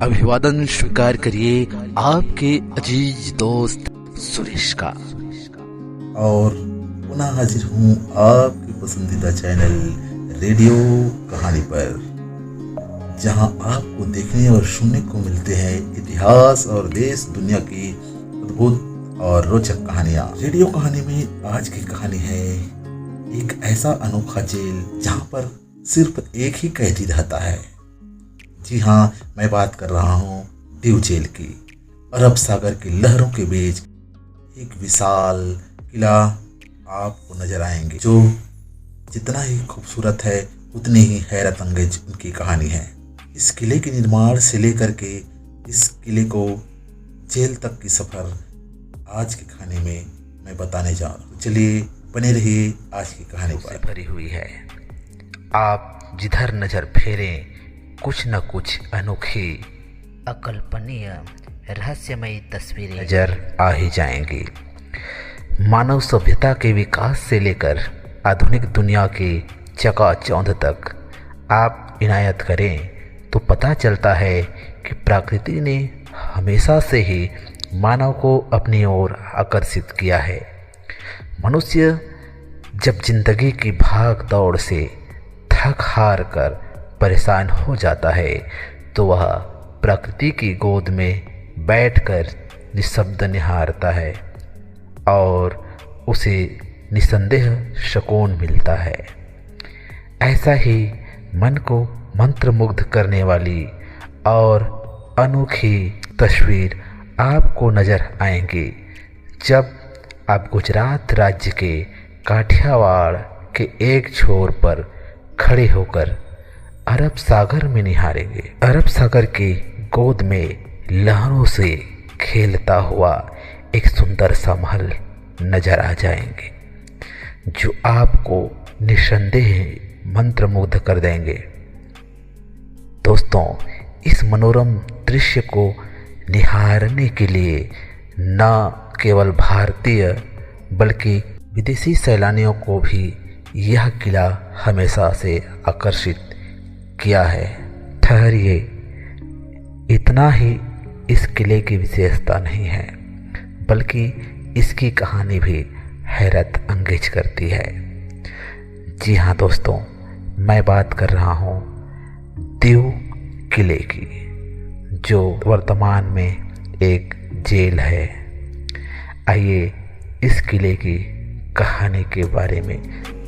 अभिवादन स्वीकार करिए आपके अजीज दोस्त सुरेश का। और पुनः हाजिर हूँ आपके पसंदीदा चैनल रेडियो कहानी पर, जहां आपको देखने और सुनने को मिलते हैं इतिहास और देश दुनिया की अद्भुत और रोचक कहानियां। रेडियो कहानी में आज की कहानी है एक ऐसा अनोखा जेल जहां पर सिर्फ एक ही कैदी रहता है। जी हाँ, मैं बात कर रहा हूँ दीव जेल की। अरब सागर की लहरों के बीच एक विशाल किला आपको नजर आएंगे, जो जितना ही खूबसूरत है उतनी ही हैरत अंगेज उनकी कहानी है। इस किले के निर्माण से लेकर के इस किले को जेल तक की सफर आज की कहानी में मैं बताने जा रहा हूँ। चलिए बने रहिए आज की कहानी पर। भरी हुई है। आप जिधर नजर फेरें कुछ न कुछ अनोखी, अकल्पनीय, रहस्यमयी तस्वीरें नजर आ ही जाएंगी। मानव सभ्यता के विकास से लेकर आधुनिक दुनिया के चकाचौंध तक आप इनायत करें तो पता चलता है कि प्रकृति ने हमेशा से ही मानव को अपनी ओर आकर्षित किया है। मनुष्य जब जिंदगी की भाग दौड़ से थक हार कर परेशान हो जाता है तो वह प्रकृति की गोद में बैठकर निःशब्द निहारता है और उसे निसंदेह सुकून मिलता है। ऐसा ही मन को मंत्रमुग्ध करने वाली और अनोखी तस्वीर आपको नज़र आएंगी जब आप गुजरात राज्य के काठियावाड़ के एक छोर पर खड़े होकर अरब सागर में निहारेंगे। अरब सागर की गोद में लहरों से खेलता हुआ एक सुंदर सा महल नजर आ जाएंगे, जो आपको निसंदेह मंत्रमुग्ध कर देंगे। दोस्तों, इस मनोरम दृश्य को निहारने के लिए न केवल भारतीय बल्कि विदेशी सैलानियों को भी यह किला हमेशा से आकर्षित किया है। ठहरिए, इतना ही इस किले की विशेषता नहीं है, बल्कि इसकी कहानी भी हैरत अंगेज करती है। जी हाँ दोस्तों, मैं बात कर रहा हूँ दीव किले की, जो वर्तमान में एक जेल है। आइए इस किले की कहानी के बारे में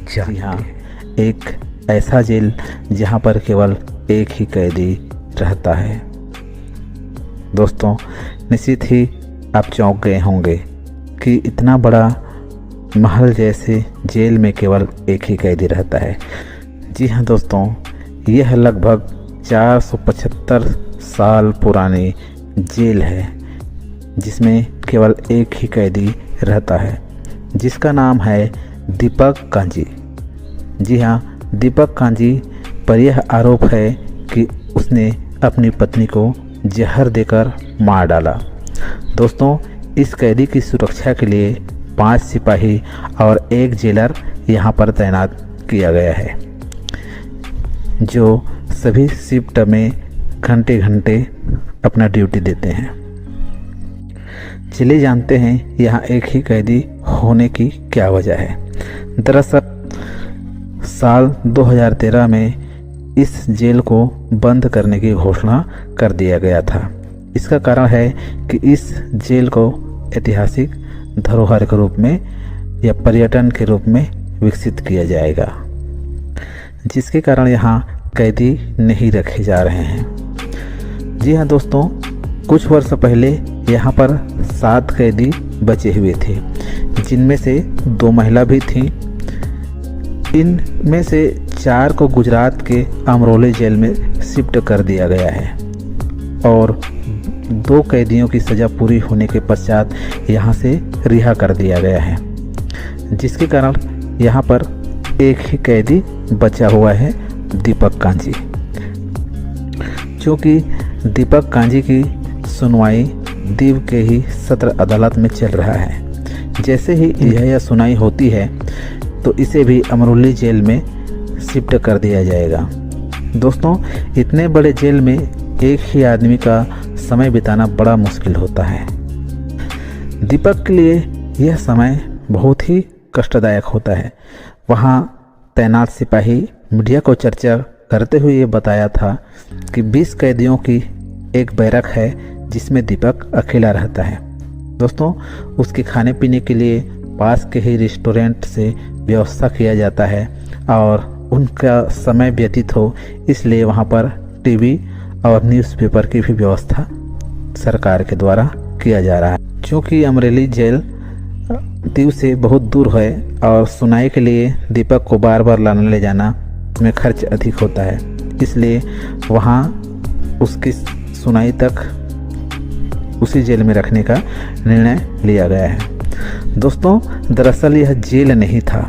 जानते हैं। एक ऐसा जेल जहां पर केवल एक ही कैदी रहता है। दोस्तों, निश्चित ही आप चौंक गए होंगे कि इतना बड़ा महल जैसे जेल में केवल एक ही कैदी रहता है। जी हाँ दोस्तों, यह लगभग 475 साल पुरानी जेल है जिसमें केवल एक ही कैदी रहता है, जिसका नाम है दीपक कांजी। जी हाँ, दीपक कांजी पर यह आरोप है कि उसने अपनी पत्नी को जहर देकर मार डाला। दोस्तों, इस कैदी की सुरक्षा के लिए 5 सिपाही और 1 जेलर यहाँ पर तैनात किया गया है, जो सभी शिफ्ट में घंटे घंटे अपना ड्यूटी देते हैं। चलिए जानते हैं यहाँ एक ही कैदी होने की क्या वजह है। दरअसल साल 2013 में इस जेल को बंद करने की घोषणा कर दिया गया था। इसका कारण है कि इस जेल को ऐतिहासिक धरोहर के रूप में या पर्यटन के रूप में विकसित किया जाएगा, जिसके कारण यहाँ कैदी नहीं रखे जा रहे हैं। जी हाँ दोस्तों, कुछ वर्ष पहले यहाँ पर 7 कैदी बचे हुए थे, जिनमें से 2 महिला भी थीं। इनमें से 4 को गुजरात के अमरोली जेल में शिफ्ट कर दिया गया है और 2 कैदियों की सज़ा पूरी होने के पश्चात यहाँ से रिहा कर दिया गया है, जिसके कारण यहाँ पर एक ही कैदी बचा हुआ है, दीपक कांजी। क्योंकि दीपक कांजी की सुनवाई दीव के ही सत्र अदालत में चल रहा है। जैसे ही यह सुनवाई होती है तो इसे भी अमरोली जेल में शिफ्ट कर दिया जाएगा। दोस्तों, इतने बड़े जेल में एक ही आदमी का समय बिताना बड़ा मुश्किल होता है। दीपक के लिए यह समय बहुत ही कष्टदायक होता है। वहाँ तैनात सिपाही मीडिया को चर्चा करते हुए ये बताया था कि 20 कैदियों की एक बैरक है जिसमें दीपक अकेला रहता है। दोस्तों, उसके खाने पीने के लिए पास के ही रेस्टोरेंट से व्यवस्था किया जाता है और उनका समय व्यतीत हो इसलिए वहाँ पर टीवी और न्यूज़पेपर की भी व्यवस्था सरकार के द्वारा किया जा रहा है। क्योंकि अमरेली जेल दीव से बहुत दूर है और सुनाई के लिए दीपक को बार बार लाने ले जाना में खर्च अधिक होता है, इसलिए वहाँ उसकी सुनाई तक उसी जेल में रखने का निर्णय लिया गया है। दोस्तों, दरअसल यह जेल नहीं था,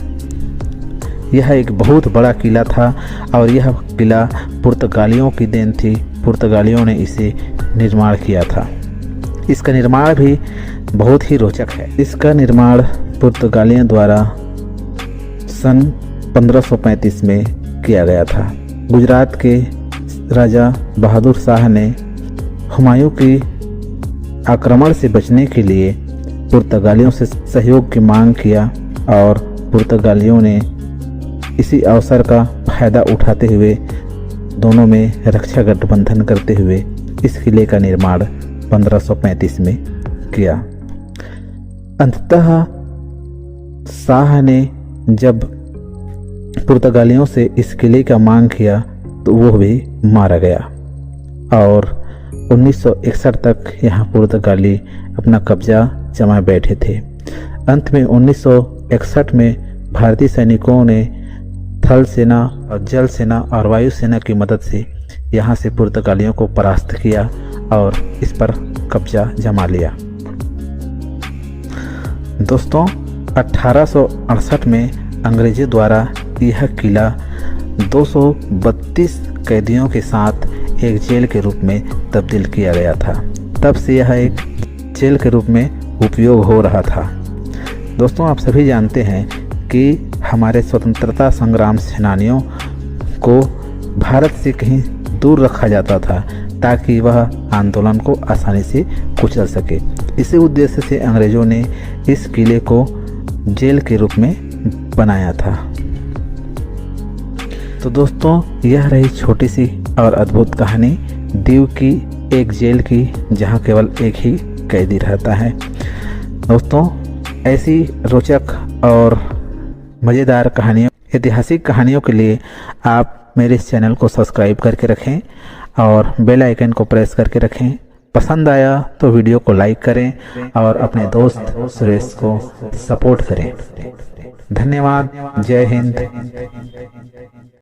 यह एक बहुत बड़ा किला था और यह किला पुर्तगालियों की देन थी। पुर्तगालियों ने इसे निर्माण किया था। इसका निर्माण भी बहुत ही रोचक है। इसका निर्माण पुर्तगालियों द्वारा सन 1535 में किया गया था। गुजरात के राजा बहादुर शाह ने हुमायूं की आक्रमण से बचने के लिए पुर्तगालियों से सहयोग की मांग किया और पुर्तगालियों ने इसी अवसर का फायदा उठाते हुए दोनों में रक्षा गठबंधन करते हुए इस किले का निर्माण 1535 में किया। अंततः शाह ने जब पुर्तगालियों से इस किले का मांग किया तो वो भी मारा गया और 1961 तक यहाँ पुर्तगाली अपना कब्जा जमा बैठे थे। अंत में 1961 में भारतीय सैनिकों ने थल सेना और जल सेना और वायु सेना की मदद से यहाँ से पुर्तगालियों को परास्त किया और इस पर कब्जा जमा लिया। दोस्तों, 1868 में अंग्रेजों द्वारा यह किला 232 कैदियों के साथ एक जेल के रूप में तब्दील किया गया था। तब से यह एक जेल के रूप में उपयोग हो रहा था। दोस्तों, आप सभी जानते हैं कि हमारे स्वतंत्रता संग्राम सेनानियों को भारत से कहीं दूर रखा जाता था ताकि वह आंदोलन को आसानी से कुचल सके। इसी उद्देश्य से अंग्रेजों ने इस किले को जेल के रूप में बनाया था। तो दोस्तों, यह रही छोटी सी और अद्भुत कहानी दीव की एक जेल की जहां केवल एक ही कैदी रहता है। दोस्तों, ऐसी रोचक और मज़ेदार कहानियों, ऐतिहासिक कहानियों के लिए आप मेरे इस चैनल को सब्सक्राइब करके रखें और बेल आइकन को प्रेस करके रखें। पसंद आया तो वीडियो को लाइक करें और अपने दोस्त सुरेश को सपोर्ट करें। धन्यवाद। जय हिंद।